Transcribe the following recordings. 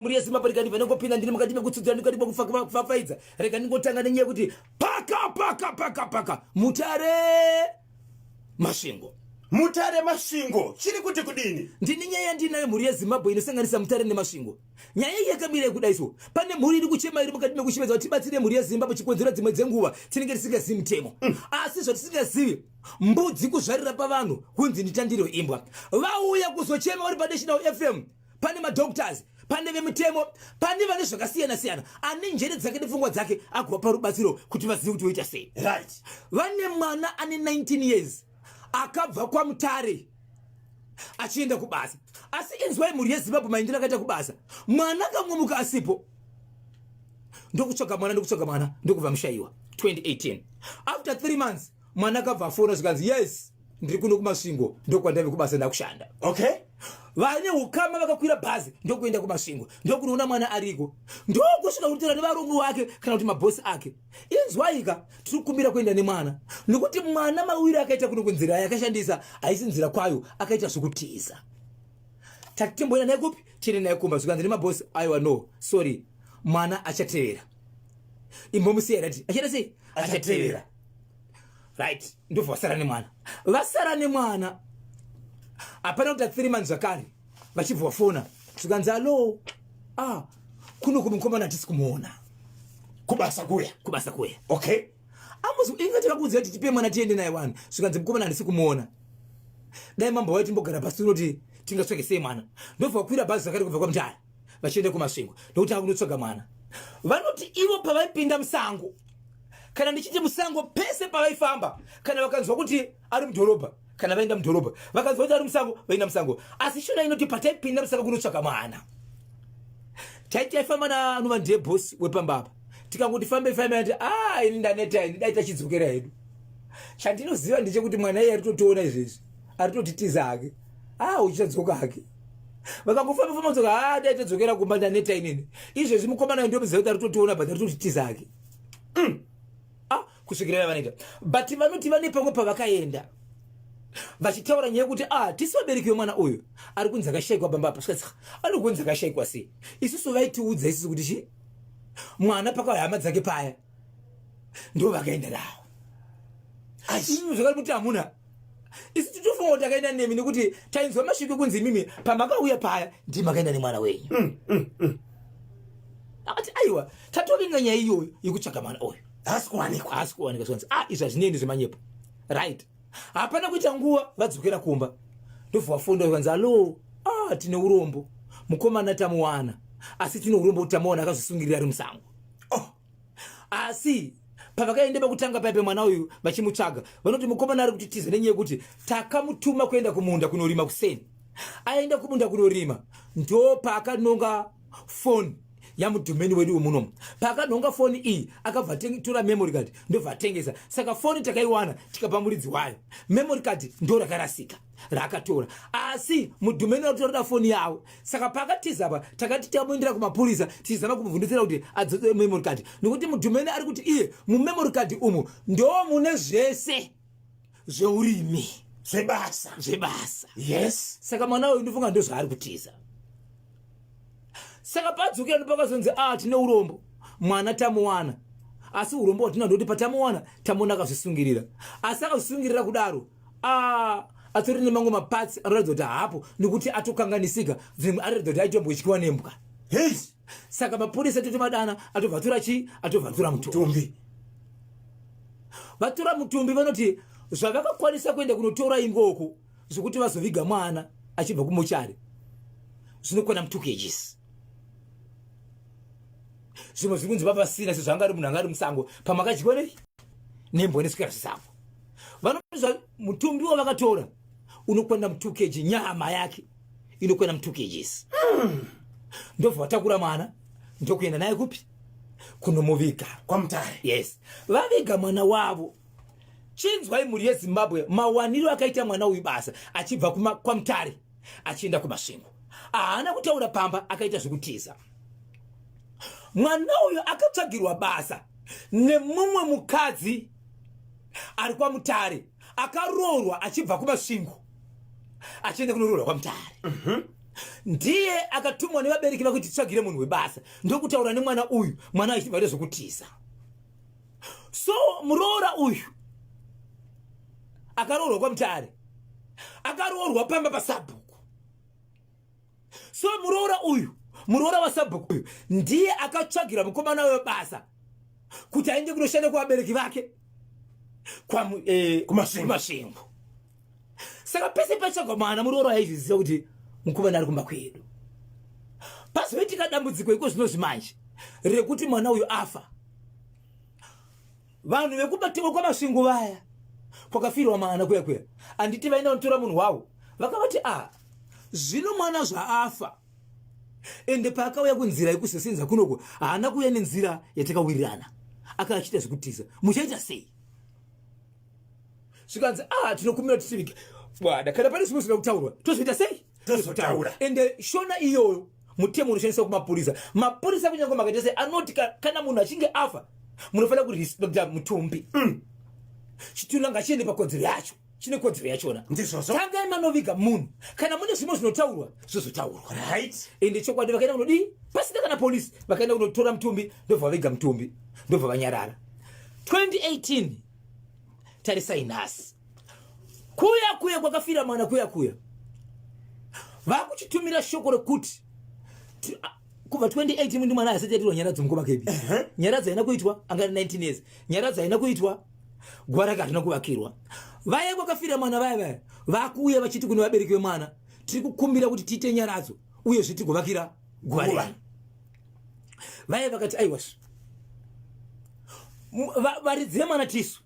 Muri Zimbabwe kani vanongopinda ndiri mukati mekutsudzira ndikati kufafaidza rega ndingotanga nenyaya kuti paka Mutare Masvingo chiri kuti kudini ndini nyaya ndinayo mhuri yeZimbabwe inosanganisa Mutare neMasvingo. Nyaya yakamira kudaiso pane mhuri iri kuchema iri mukati mekushimedza kuti tibatsire mhuri yeZimbabwe chikonzero dzimwe dzenguva tinenge tisingazivi mutemo asi zvatisingazivi mbudzi kuzvarira pavanhu kunzi nditandiro imbwa vauya kuzochema uri paNational FM pane madoctors pane vemutemo pane vane zvakasiyana ane njere dzake nepfungwa dzake agova rubatsiro kuti vazive kuti voita sei. Right. Vane mwana ane 19 years akabva kwa Mutare achienda kubasa asi inzwai mhuri yeZimbabwe maindira akaita kubasa mwana kamwemuka asipo ndokutsvaga mwana ndokubva mushayiwa 2018. After 3 months mwana akabva afona zvikanzi yes ndiri kuno kuMasvingo ndokwandave kubasa ndakushanda. Okay. Vane hukama vakakwira bhazi ndokuenda kuMasvingo ndokunoona mwana ariko ndokusvika kutaura nevarume wake kana kuti mabhosi ake inzwaika tiri kukumbira kuenda nemwana nokuti mwana mawiri akaita kuno kunzira yakashandisa haisi nzira kwayo akaita zvokutiza. Tatimboenda naye kupi tiende naye kumba zvikanzi nemabhosi aiwa no sorry mwana achatevera imbomusiya rati achata sei achatevera. Right. Ndobva vasara nemwana apana kuti 3 months zvakare vachibva vafona zvikanzi alo kuno kumukomana hatisi kumuona kubasa kuya. Okay. Amuzi inga takakuudzira kuti tipe mwana tiende naye wani zvikanzi mukomana handisi kumuona dai mambo wai timbogara pasi kuti tingatsvake sei mwana ndobva vakwira bhazi zvakare kubva kwaMutare vachienda kuMasvingo ndokuti akunotsvaga mwana. Vanoti ivo pavaipinda musango kana ndichiti musango pese pavaifamba kana vakanzwa kuti ari mudhorobha kana vaenda mudhorobha vakanzwa kuti ari musango vaenda musango asi shona inoti pataipinda musango kunotsvaka mwana taifamba naNovandie boss wepambapa tikangoti fambe ati ini ndaneta dai tachidzokera hedu chandinoziva ndechekuti mwana iye aritotoona izvezvi aritotitiza hake uchichadzoka hake vakangofamba dzoka dai tadzokera kumba ndaneta inini izvezvi mukomana ndomuziva kuti aritotoona but aritotitiza hake kusvikira vanoita but vanoti vane pamwe pavakaenda vachitaura nyaya kuti tisi vabereki vemwana uyu ari kunzi akashayikwa pambapa ari kunzi akashayikwa sei isusu vaitiudza isusu kuti chi mwana pakahama dzake paya ndo vakaenda nawo isusu zvakati kuti hamuna isi titofunga kuti akaenda nemi nekuti tainzwa masvike kunzi imimi pamakauya paya ndimakaenda nemwana wenyu akati aiwa tatovinga nyaya iyoyo yekutsvaga mwana uyu asi kuwanikwa zvanzi izvi hazvinendi zvemanyepo. Right. Hapana kuita nguva vadzokera kumba ndobva vafunda vakanzi alo tine urombo mukomana tamuwana asi tine urombo kuti tamuwana akazosungirira ari musango. Asi pavakaenda pakutanga paipe mwana uyu vachimutsvaga vanoti mukomana ari kutitiza nenyaya yekuti takamutuma kuenda kumunda kunorima kuseni aenda kumunda kunorima ndo paakanonga foni yamudhumeni wedu wemunomu pakanonga foni iyi akabva tora memory card ndobva atengesa saka foni takaiwana tikapa muridzi wayo memory card ndo rakarasika raakatora asi mudhumeni watotora foni yawo saka pakatiza apa takati tamuendera kumapurisa tichizama kumubvundutsira kuti adzodze memory card nokuti mudhumeni ari kuti iye mumemory card umu ndo mune zvese zveurimi zvebasa. Yes. Saka mwana uyu ndofunga ndo zvaari kutiza. Saka padzokera ndopakazonzi tine urombo mwana tamuwana asi urombo hwatina ndoti patamuwana tamuona akazvisungirira asi akazvisungirira kudaro atori nemango mapatsi anoratidza kuti hapo nekuti atokanganisika zvimwe anoratidza kuti aitombotyiwa nembwa. Saka mapurisa totomadana atovhatura mutumbi vatora mutumbi vanoti zvavakakwanisa kuenda kunotora ingoko zvokuti vazoviga mwana achibva kumuchari zvinokwana 2 kgs. Zvimwe zvikunzi vapasina sezvangari munhu angari musango pamakadyiwa nembwa neswera zvisango vanoti mutumbi wavakatora unokwana 2 kg nyama yake inokwana 2 kgs. Ndobva vatakura mwana ndokuenda naye kupi kunomuviga kwaMutare. Yes. Vaviga mwana wavo chinzwai mhuri yeZimbabwe mawaniro akaita mwana uyu basa achibva kwaMutare achienda kuMasvingo haana kutaura pamba akaita zvokutiza. Mwana uyu akatsvagirwa basa nemumwe mukadzi ari kwaMutare akaroorwa achibva kuMasvingo achienda kunoroorwa kwaMutare. ndiye akatumwa nevabereki vake kuti titsvagire munhu webasa ndokutaura nemwana uyu, mwana achivaita zvokutiza. So muroora uyu akaroorwa kwaMutare, akaroorwa pamba paSabhuku. So muroora waSabhuku uyu ndiye akatsvagira mukomana webasa kuti aende kunoshanda kuvabereki vake kumasvingo. Saka pese patsvagwa mwana, muroora aizviziva kuti mukomana ari kumba kwedu. Pazoitika dambudziko iko zvino zvimanje rekuti mwana uyu afa. Vanhu vekubatiko kwamasvingo vaya kwakafirwa mwana kuya anditi vaenda kunotora munhu wavo vakavati zvino mwana zvaafa ende paakauya kunzira yekusesenza kunoko haana kuuya nenzira yatakawirirana, akaachita zvekutiza. Muchaita sei? Zvikanzi tinokumira tichivike bwana, kana pane zvimwe zvinoda kutaurwa tozoita sei? Tozotaura. Ende shona iyoyo mutemo unoshandiswa kumapurisa. Mapurisa kunyange makaita sei anoti kana munhu achinge afa munofanira kurespekta mutumbi. Chitunda ngachiende pakodzero yacho, chine kodzero yachona. Ndizvozvo tangai manoviga munhu kana mune zvimwe zvinotaurwa zvozotaurwa, right? Ende chokwadi vakaenda kunodii pasina kana polisi, vakaenda kunotora mutumbi ndobva vaviga mutumbi ndobva vanyarara. 2018 tarisai nhasi kuya kwakafira mwana kuya vakuchitumira shoko rekuti kubva 2018 ndi mwana asati yatirwa nyaradzi mukoma kebi. Nyaradzi haina kuitwa, angari 19 years. Nyaradzi haina kuitwa, gwaraka hatina kuvakirwa. Vaya kwakafira mwana vaya vakuuya vachiti kune vabereki vemwana tiri kukumbira kuti tiite nyaradzo uye zviti kuvakira gwara. Vaya vakati aiwasvi varidzire mwana tisu.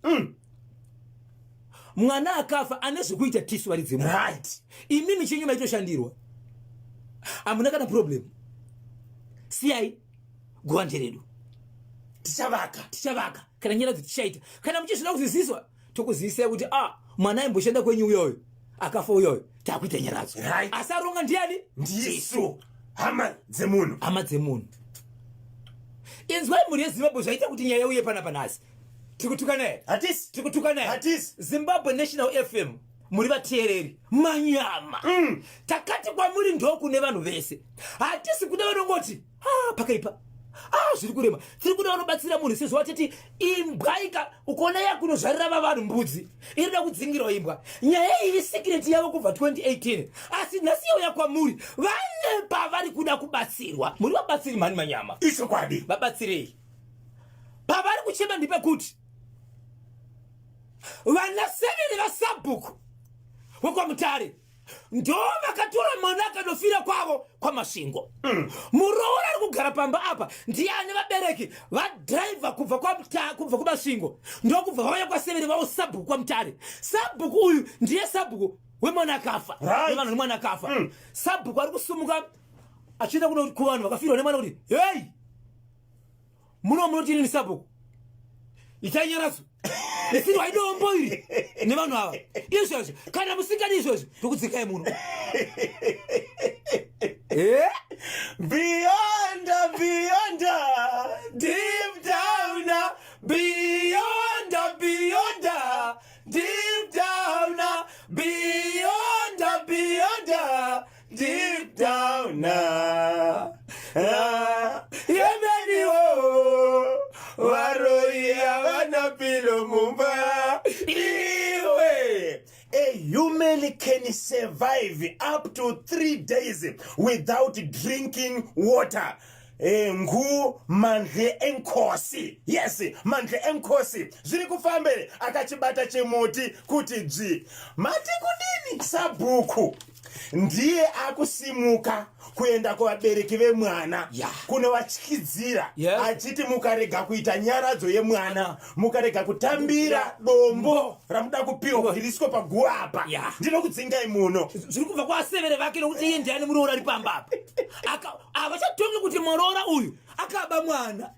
Mwana akafa ane zvekuita tisu varidzire. Right. Imimi chenyu maitoshandirwa. Hamuna kana problem. Siyai gwande redu tichavaka kana nyaradzo tichaita. Kana muchizvida kuziziswa tokuzisai kuti mwana aimboshanda kwenyu uyoyo akafa uyoyo takuita nyaradzo. Right. Asaronga ndiani? Ndisu. Hama dzemunhu. Inzwai mhuri yeZimbabwe zvaita kuti nyaya uye panapa nhasi. Tikutuka naye. Zimbabwe National FM muri vateereri manyama. Takati kwamuri ndokune vanhu vese. Hatisi kuda vanongoti pakaipa zviri kurema. Tiri kuda vanobatsira munhu sezvo watiti imbwa ukaona yakunozvarira vanhu mbudzi irida kudzingirwa imbwa. Nyaya iyi secret yavo kubva 2018 asi nhasi yauya kwamuri vane pavari kuda kubatsirwa. Muri vabatsiri mani manyama. Ichokwadi vabatsirei. Pavari kuchema ndipekuti vanaseveri vaSabhuku wekwaMutare ndo vakatora mwana akandofira kwavo kwamasvingo. Muroora ari kugara pamba apa ndiani vabereki vadhiraivha kubva kumasvingo ndokubva vauya kwaseveri vavo Sabhuku kwaMutare. Sabhuku uyu ndiye Sabhuku wemwana akafa, wevanhu nemwana akafa. Sabhuku ari kusumuka achienda kuvanhu vakafirwa nemwana kuti hei munoti nini Sabhuku itai nyaradzo isiri waidombo iri nevanhu ava izvozvo. Kana musingadi izvozvo tokudzikai muno. Beyond deep down beyond deep down beyond deep down waroya vanapilo mumba iwe. A human can survive up to 3 days without drinking water. Ngu mandle enkosi. Yes, mandle enkosi. Zviri kufambere akachibata chemuti kuti dzvi. Mati kudini Sabhuku ndiye akusimuka kuenda kuvabereki vemwana kunovachyidzira achiti mukarega kuita nyaradzo yemwana, mukarega kutambira dombo ramuda kupiwa ririswe paguva apa ndinokudzingai muno. Zviri kubva kwasevere vake nokuti iye ndiani muroora ari pamba apa. Havachatongi kuti muroora uyu akaba mwana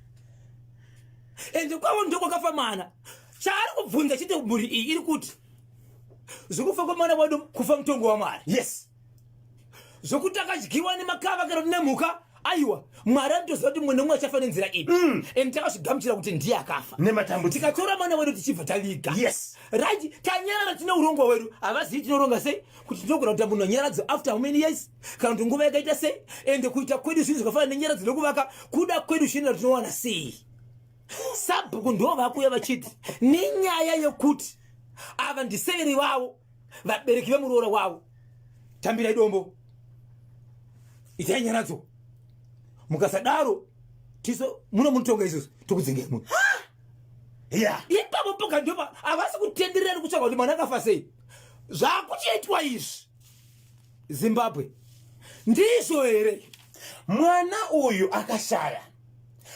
ende kwavo ndokwakafa mwana. Chaari kubvunza chete mhuri iyi iri kuti zvokufa kwamwana wedu kufa mutongo waMwari. Yes. Zvokuti akadyiwa nemakava kana nemhuka aiwa Mwari anotoziva kuti mwana umwe achafa nenzira ipi ende takazvigamuchira kuti ndiye akafa nematambudziko. tikatora mwana wedu tichibva taviga Yes. right tanyarara tine urongwa wedu havazivi tinoronga sei kuti tinogona kuita munhu anyaradzo after how many years kana kuti nguva yakaita sei ende kuita kwedu zvinhu zvakafanana nenyaradzo nekuvaka kuda kwedu zvinhu tinowana sei. Sabhuku ndo vakuya vachiti nenyaya yokuti ava ndiseveri vavo vabereki vemuroora wavo tambirai dombo itai nyaradzo mukasadaro tiso muno munotonga izvozvo tokudzingai munhu ipapo poka ndopa havasi kutenderera kutsvaga kuti mwana akafa sei zvakuchiitwa izvi Zimbabwe ndizvo here. Mwana uyu akashaya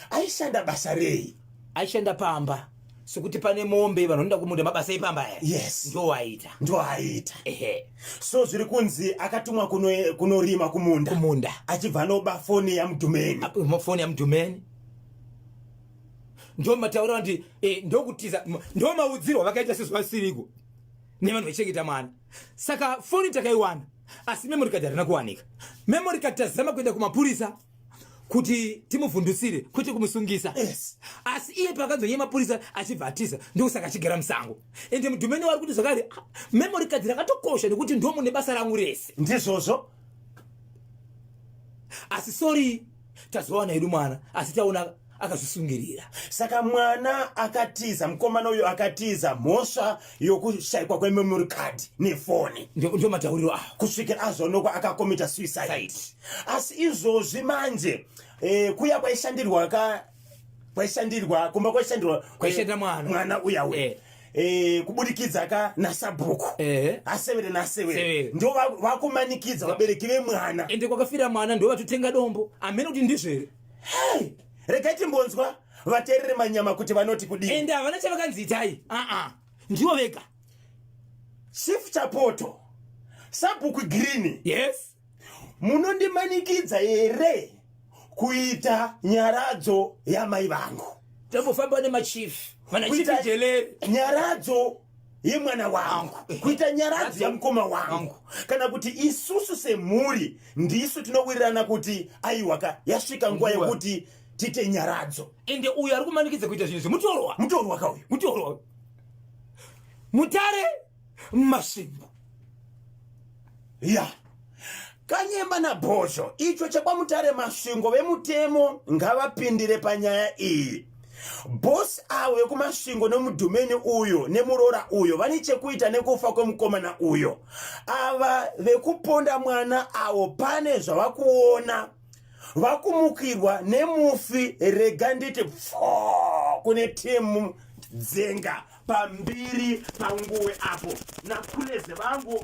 aishanda basa rei? Aishanda pamba sekuti pane mombe vanoenda kumuda mabasa epamba aya. Yes. Ndo aita. So zviri kunzi akatumwa kunorima kumunda achibva noba foni yamudhumeni. Foni yamudhumeni ndo mataura kuti ndokutiza ndo maudziro vakaita sezvasiriko nevanhu vachengeta mwana. Saka foni takaiwana asi memory card harina kuwanika. Memory card tazama kuenda kumapurisa kuti timuvhundusire kwete kumusungisa. Yes. Asi iye pakanzwa yemapurisa achibvatiza ndokusaka achigara musango. Ende mudhumeni wari kuti zvakare memory card rakatokosha nekuti ndo mune basa rangu rese. Ndizvozvo. Asi sorry tazowana hedu mwana asi taona akazvisungirira. Saka mwana akatiza, mukomana uyo akatiza mhosva yokushayikwa kwememory card nefoni. Ndio matauriro awo. Kusvikira azonokwa akakomita suicide. Asi izvozvi manje kuya kwaishandirwa kumba kwaishandirwa mwana uya we. Kubudikidza nasabhuku asevere nasevere ndio vakumanikidza vabereki vemwana ende kwakafira mwana ndio vatotenga dombo amene kuti ndizvere. Regai timbonzwa vateerere manyama kuti vanoti kudini ende havana chavakanziitai ndivo vega. Chief Chapoto Sabhuku Green. Yes. Munondimanikidza here kuita nyaradzo yamai vangu? Tambofamba nemachief vanachifi jelere nyaradzo yemwana wangu, kuita nyaradzo yamukoma wangu, kana kuti isusu semhuri ndisu tinowirirana kuti aiwaka yasvika nguva yekuti tite nyaradzo. Ende uyu ari kumanikidza kuita zvinhu mutorwa kauyu Mutare Masvingo. Kanyemba naBhozho icho chekwa Mutare Masvingo vemutemo ngavapindire panyaya iyi. Bosi avo vekumasvingo nemudhumeni uyo nemuroora uyo vane chekuita nekufa kwemukomana uyo. Ava vekuponda mwana avo pane zvavakuona vakumukirwa nemufi rega nditi kune timu dzenga pambiri panguwe apo nakuleze vangu